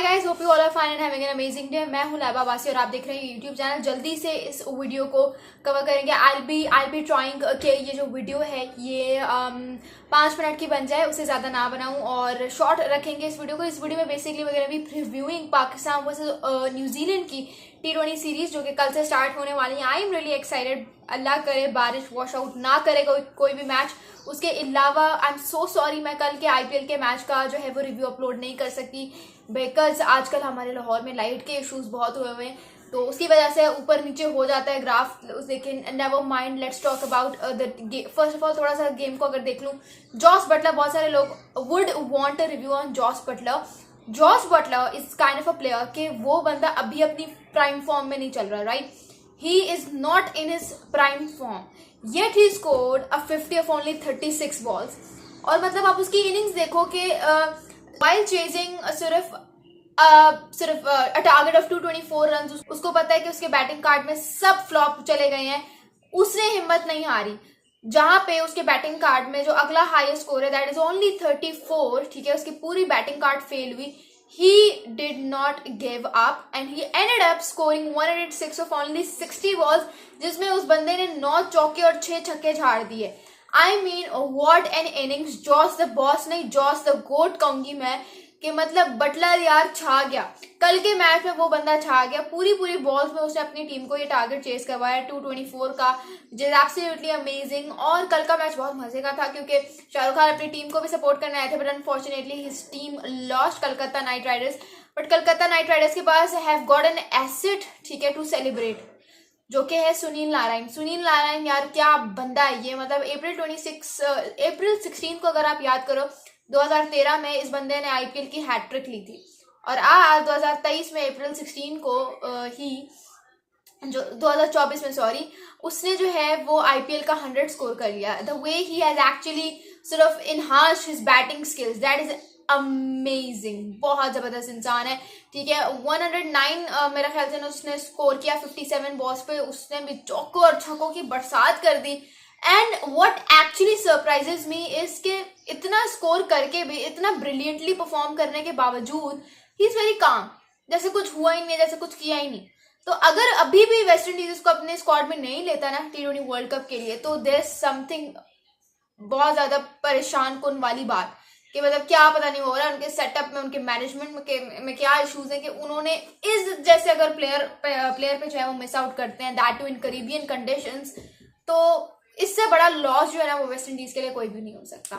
Hi guys, hope you all are fine and having an amazing day. मैं हूं लैबा बासी और आप देख रहे हैं यूट्यूब चैनल। जल्दी से इस वीडियो को कवर करेंगे। आई बी ट्राइंग कि ये जो वीडियो है ये 5 मिनट की बन जाए, उससे ज़्यादा ना बनाऊं और शॉर्ट रखेंगे इस वीडियो को। इस वीडियो में बेसिकली वगैरह भी रिव्यूइंग पाकिस्तान वर्सेस न्यूजीलैंड की T20 सीरीज जो कि कल से स्टार्ट होने वाली है। I am really excited. अल्लाह करे बारिश वॉश आउट ना करे कोई भी मैच। उसके अलावा आई एम सो सॉरी, मैं कल के IPL के मैच का जो है वो रिव्यू अपलोड नहीं कर सकती बिकॉज आजकल हमारे लाहौर में लाइट के इश्यूज बहुत हुए हैं, तो उसकी वजह से ऊपर नीचे हो जाता है ग्राफ। लेकिन never mind, let's talk about the first of all थोड़ा सा गेम को अगर देख लूँ। जॉस बटलर, बहुत सारे लोग would want a review on Jos Buttler. Jos Buttler is kind of a player कि वो बंदा अभी अपनी प्राइम फॉर्म में नहीं चल रहा, right? He is not in his prime form, yet he scored a 50 of only 36 balls. और मतलब आप उसकी इनिंग्स देखो कि वाइल चेजिंग सिर्फ अ टारगेट ऑफ 224 रन, उसको पता है कि उसके बैटिंग कार्ड में सब फ्लॉप चले गए हैं, उसने हिम्मत नहीं हारी। जहां पे उसके बैटिंग कार्ड में जो अगला हाईएस्ट स्कोर है दैट इज ओनली 34, ठीक है, उसकी पूरी बैटिंग कार्ड फेल हुई। He did not give up and he ended up scoring 106 of only 60 balls, जिसमें उस बंदे ने 9 चौके और 6 छक्के झाड़ दिए। I mean what an innings। Jos the boss नहीं, जॉस द गोट कहूंगी मैं कि मतलब बटलर यार छा गया। कल के मैच में वो बंदा छा गया। पूरी बॉल्स में उसने अपनी टीम को ये टारगेट चेस करवाया 224 का, जो एब्सोल्युटली अमेजिंग। और कल का मैच बहुत मजे का था क्योंकि शाहरुख खान अपनी टीम को भी सपोर्ट करने आए थे, but unfortunately his team lost Calcutta night Riders. But Calcutta night Riders के पास हैव गॉट एन एसेट, ठीक है, टू सेलिब्रेट, जो कि है सुनील नारायण। सुनील नारायण यार क्या बंदा है ये। मतलब अप्रैल 16 को अगर आप याद करो 2013 में इस बंदे ने IPL की हैट्रिक ली थी, और आज 2023 में अप्रैल 16 को ही जो 2024 में सॉरी, उसने जो है वो IPL का 100 स्कोर कर लिया। The way he has actually sort of enhanced his batting skills, that is amazing. बहुत जबरदस्त इंसान है, ठीक है। 109 मेरा ख्याल से उसने स्कोर किया 57 बॉल्स पे। उसने भी चौकों और छक्कों की बरसात कर दी। And what actually surprises me is के इतना स्कोर करके भी, इतना ब्रिलियंटली परफॉर्म करने के बावजूद ही इज वेरी काम, जैसे कुछ हुआ ही नहीं, जैसे कुछ किया ही नहीं। तो अगर अभी भी वेस्ट इंडीज उसको अपने स्क्वाड में नहीं लेता ना T20 वर्ल्ड कप के लिए, तो देयर इज समथिंग बहुत ज्यादा परेशान कुन वाली बात कि मतलब क्या पता नहीं हो रहा है उनके सेटअप में, उनके मैनेजमेंट में क्या इश्यूज हैं कि उन्होंने इस जैसे अगर प्लेयर पे जो है वो मिस आउट करते हैं, that too in Caribbean conditions, तो इससे बड़ा लॉस जो है ना वो वेस्ट इंडीज के लिए कोई भी नहीं हो सकता।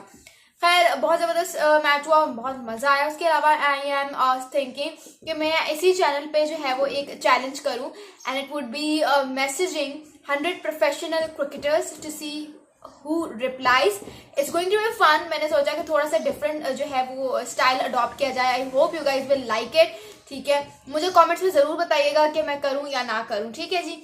खैर बहुत ज़बरदस्त मैच हुआ, बहुत मज़ा आया। उसके अलावा आई एम थिंकिंग कि मैं इसी चैनल पे जो है वो एक चैलेंज करूं, and it would be messaging 100 professional cricketers to see who replies। It's going to be fun। मैंने सोचा कि थोड़ा सा डिफरेंट जो है वो स्टाइल अडॉप्ट किया जाए। I hope you guys will like it, ठीक है। मुझे कमेंट्स में जरूर बताइएगा कि मैं करूं या ना करूं, ठीक है जी।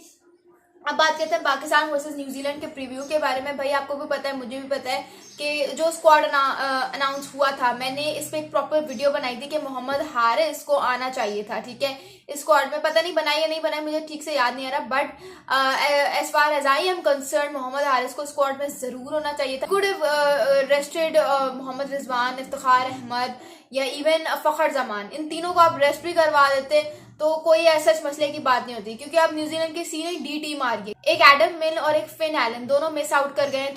अब बात करते हैं पाकिस्तान वर्सेस न्यूजीलैंड के प्रीव्यू के बारे में। भाई आपको भी पता है, मुझे भी पता है कि जो स्क्वाड अनाउंस हुआ था, मैंने इस पे एक प्रॉपर वीडियो बनाई थी कि मोहम्मद हारिस को आना चाहिए था, ठीक है, इस स्क्वाड में। पता नहीं बनाई या नहीं बनाई, मुझे ठीक से याद नहीं आ रहा, but as far as I am concern Mohammad Haris को स्क्वाड में जरूर होना चाहिए था। Could have rested Mohammad Rizwan, Iftikhar Ahmed या इवन फखर जमान, इन तीनों को आप रेस्ट भी करवा देते तो कोई ऐसा मसले की बात नहीं होती, क्योंकि आप न्यूजीलैंड की सीरीज D टीम आ रही है। एक एडम मिल और एक फिन एलन दोनों मिस आउट कर गए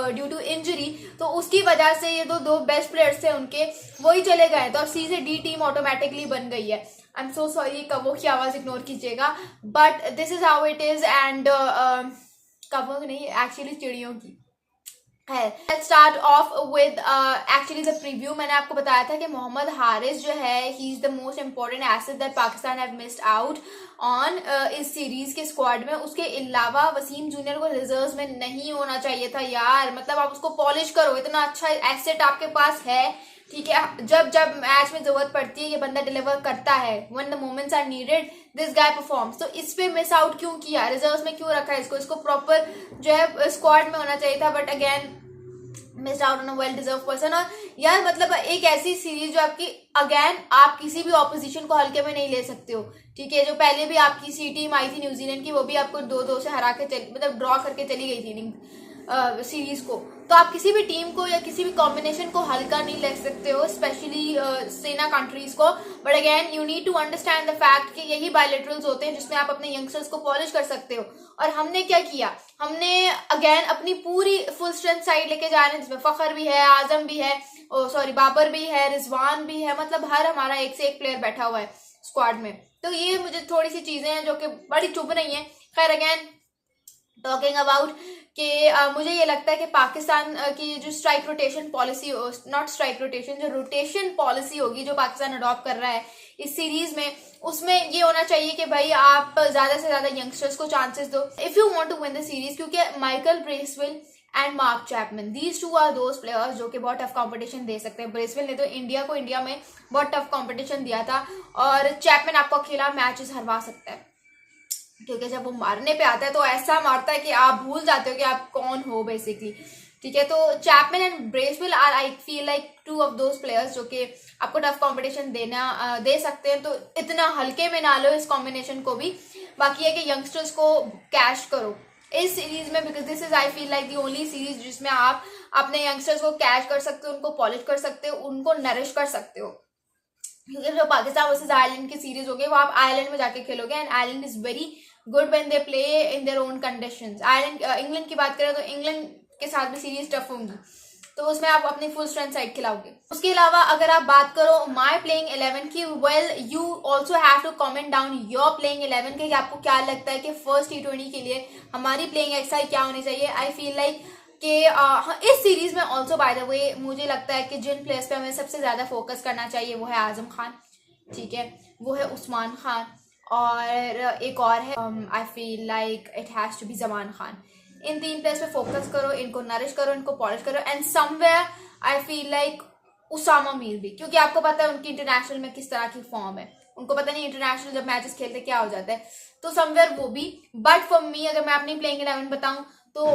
ड्यू टू इंजरी, तो उसकी वजह से ये दो बेस्ट प्लेयर्स थे उनके, वही चले गए, तो अब सीरीज D टीम ऑटोमेटिकली बन गई है। आई एम सो सॉरी, कवों की आवाज इग्नोर कीजिएगा, but this is how it is. And कवों नहीं, एक्चुअली चिड़ियों की है। Let's start off with actually the preview। मैंने आपको बताया था कि मोहम्मद हारिस जो है he is the most important asset that Pakistan have missed out on इस सीरीज के स्क्वाड में। उसके अलावा वसीम जूनियर को रिजर्व्स में नहीं होना चाहिए था यार। मतलब आप उसको पॉलिश करो, इतना अच्छा एसेट आपके पास है, ठीक है। जब मैच में जरूरत पड़ती है ये बंदा डिलीवर करता है, when the moments are needed this guy performs। तो इस पे मिस आउट क्यों किया, रिजर्व्स में क्यों रखा है इसको प्रॉपर जो है स्क्वाड में होना चाहिए था, but again missed out on a well deserve person. और यार मतलब एक ऐसी सीरीज जो आपकी अगेन आप किसी भी ऑपोजिशन को हल्के में नहीं ले सकते हो, ठीक है। जो पहले भी आपकी सी टीम आई थी न्यूजीलैंड की, वो भी आपको 2-2 से हरा के मतलब ड्रॉ करके चली गई थी इनिंग। सीरीज को, तो आप किसी भी टीम को या किसी भी कॉम्बिनेशन को हल्का नहीं ले सकते हो, स्पेशली सेना कंट्रीज को। But again you need to understand the fact कि यही बायलैटरल्स होते हैं जिसमें आप अपने यंगस्टर्स को पॉलिश कर सकते हो। और हमने क्या किया, हमने अगेन अपनी पूरी फुल स्ट्रेंथ साइड लेके जा रहे हैं, जिसमें फखर भी है, आजम भी है, बाबर भी है, रिजवान भी है, मतलब हर हमारा एक से एक प्लेयर बैठा हुआ है स्क्वाड में। तो ये मुझे थोड़ी सी चीजें हैं जो कि बड़ी चुभ रही हैं। खैर अगेन टॉकिंग अबाउट कि मुझे ये लगता है कि पाकिस्तान की जो strike rotation policy, not strike rotation, जो रोटेशन पॉलिसी होगी जो पाकिस्तान अडॉप्ट कर रहा है इस सीरीज में, उसमें ये होना चाहिए कि भाई आप ज्यादा से ज्यादा यंगस्टर्स को चांसेस दो if you want to win the series. क्योंकि Michael Bracewell and Mark Chapman, these two are those players जो कि बहुत टफ कंपटीशन दे सकते हैं। ब्रेसवेल ने तो इंडिया में बहुत टफ कंपटीशन दिया था, और चैपमैन आपको अकेला मैचेस हरवा सकता है, क्योंकि जब वो मारने पे आता है तो ऐसा मारता है कि आप भूल जाते हो कि आप कौन हो बेसिकली। ठीक है, तो Chapman and Bracewell are, I feel like, two of those players जो कि आपको टफ कंपटीशन दे सकते हैं। तो इतना हल्के में ना लो इस कॉम्बिनेशन को भी। बाकी है कि यंगस्टर्स को कैश करो इस सीरीज में, because this is, I feel like, the only series जिसमें आप अपने यंगस्टर्स को कैश कर सकते हो, उनको पॉलिश कर सकते हो, उनको नरिश कर सकते हो। क्योंकि जो पाकिस्तान वर्सेस आयरलैंड की सीरीज होगी वो आप आयरलैंड में जाके खेलोगे, and Ireland is very good when they play in their own conditions. England की बात करें तो इंग्लैंड के साथ भी सीरीज टफ होंगी, तो उसमें आप अपनी फुल स्ट्रेंथ साइड खिलाओगे। उसके अलावा अगर आप बात करो माय प्लेइंग 11 की, well you also have to comment down your playing 11 के, कि आपको क्या लगता है कि फर्स्ट T20 के लिए हमारी प्लेइंग एक्सरसाइज क्या होनी चाहिए। आई फील लाइक कि इस सीरीज में ऑल्सो बाय द वे मुझे लगता है कि जिन प्लेयर्स पे हमें सबसे ज्यादा फोकस करना चाहिए वो है आजम खान, ठीक है, वो है उस्मान खान, और एक और है, I feel like it has to be Zaman Khan. इन 3 प्लेयर्स पे फोकस करो, इनको नरिश करो, इनको पॉलिश करो, and somewhere I feel like Usama Mir भी, क्योंकि आपको पता है उनकी इंटरनेशनल में किस तरह की फॉर्म है, उनको पता नहीं इंटरनेशनल जब मैचेस खेलते क्या हो जाता है, तो समवेयर वो भी। बट फॉर मी अगर मैं अपनी प्लेइंग 11 बताऊं तो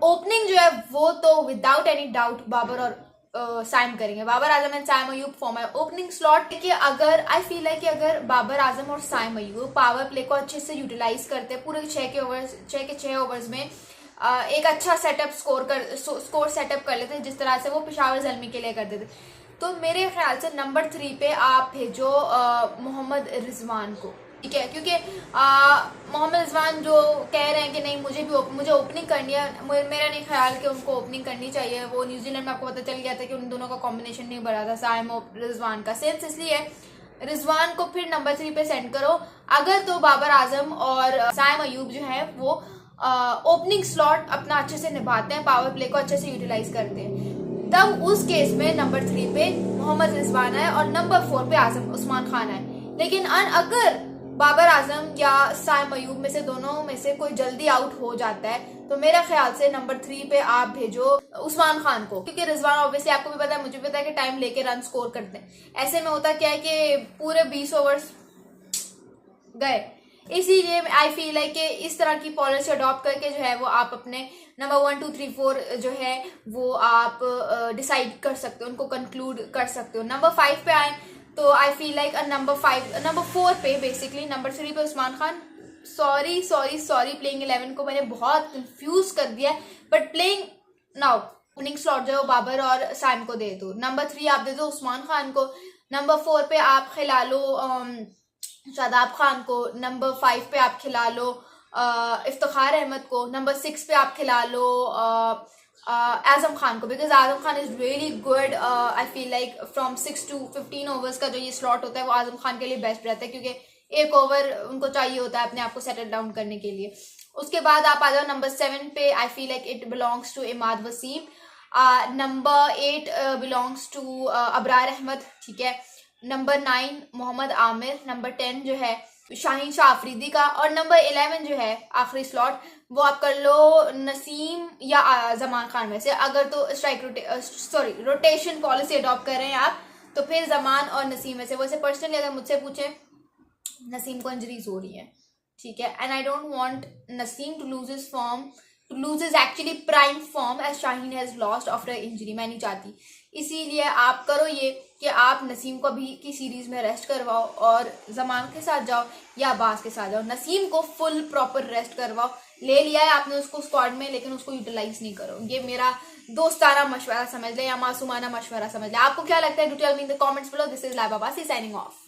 ओपनिंग जो है वो तो विदाउट एनी डाउट बाबर और साइम करेंगे, बाबर आजम एंड साइम अयूब फॉर्म है ओपनिंग स्लॉट। कि अगर आई फील है कि अगर बाबर आजम और साइम अयूब पावर प्ले को अच्छे से यूटिलाइज करते हैं पूरे 6 के 6 ओवर्स में, एक अच्छा स्कोर सेटअप कर लेते हैं जिस तरह से वो पेशावर ज़ल्मी के लिए करते थे, तो मेरे ख्याल से नंबर 3 पे आप भेजो मोहम्मद रिजवान को, ठीक है। क्योंकि मोहम्मद रिजवान जो कह रहे हैं कि नहीं मुझे ओपनिंग करनी है, मेरा नहीं ख्याल कि उनको ओपनिंग करनी चाहिए। वो न्यूजीलैंड में आपको पता चल गया था कि उन दोनों का कॉम्बिनेशन नहीं बना था साइम और रिजवान का, सेंस इसलिए रिजवान को फिर नंबर 3 पे सेंड करो। अगर तो बाबर आजम और साइम अयूब जो है वो ओपनिंग स्लॉट अपना अच्छे से निभाते हैं, पावर प्ले को अच्छे से यूटिलाइज करते हैं, तब उस केस में नंबर 3 पे मोहम्मद रिजवान है और नंबर 4 पे आजम उस्मान खान है। लेकिन अगर बाबर आजम या साइम अयूब में से दोनों में से कोई जल्दी आउट हो जाता है तो मेरा ख्याल से नंबर 3 पे आप भेजो उस्मान खान को, क्योंकि रिजवान ऑब्वियसली आपको भी पता है, मुझे भी पता है कि टाइम लेके रन स्कोर करते हैं। ऐसे में होता क्या है कि पूरे 20 ओवर्स गए, इसीलिए आई फील है कि इस तरह की पॉलिसी अडॉप्ट करके जो है वो आप अपने नंबर 1 2 3 4 जो है वो आप डिसाइड कर सकते हो, उनको कंक्लूड कर सकते हो। नंबर 5 पे आए तो आई फील लाइक नंबर 4 पे बेसिकली, नंबर 3 पे उस्मान खान। सॉरी प्लेइंग 11 को मैंने बहुत कंफ्यूज कर दिया, but playing now opening slot जो है बाबर और साइम को दे दो, नंबर 3 आप दे दो उस्मान खान को, नंबर 4 पे आप खिला लो शादाब खान को, नंबर 5 पे आप खिला लो इफ्तिखार अहमद को, नंबर 6 पे आप खिला लो आजम खान को, because Azam Khan is really good. I feel like from 6 to 15 overs का जो ये स्लॉट होता है वो आजम खान के लिए बेस्ट रहता है, क्योंकि 1 ओवर उनको चाहिए होता है अपने आप को सेटल डाउन करने के लिए। उसके बाद आप आ जाओ नंबर 7 पे, I feel like it belongs to Imad Wasim, number 8 belongs to Abrar Ahmed, ठीक है, नंबर 9 मोहम्मद आमिर, नंबर 10 जो है शाहीन शाह अफरीदी का, और नंबर 11 जो है आखिरी स्लॉट वो आप कर लो नसीम या जमान खान में से। अगर तो रोटेशन पॉलिसी अडॉप्ट कर रहे हैं आप तो फिर जमान और नसीम में से। वैसे पर्सनली अगर मुझसे पूछे नसीम को इंजरीज हो रही है, ठीक है, and I don't want Naseem to lose his form, to lose his actually prime form as Shaheen has lost after injury, मैं नहीं चाहती। इसीलिए आप करो ये कि आप नसीम को अभी की सीरीज में रेस्ट करवाओ और जमान के साथ जाओ या अब्बास के साथ जाओ, नसीम को फुल प्रॉपर रेस्ट करवाओ, ले लिया है आपने उसको स्क्वाड में, लेकिन उसको यूटिलाइज नहीं करो। ये मेरा दोस्ताना मशवरा समझ ले या मासूमाना मशवरा समझ ले। आपको क्या लगता है? Do tell me in the comments below. This is Laiba Basi signing of.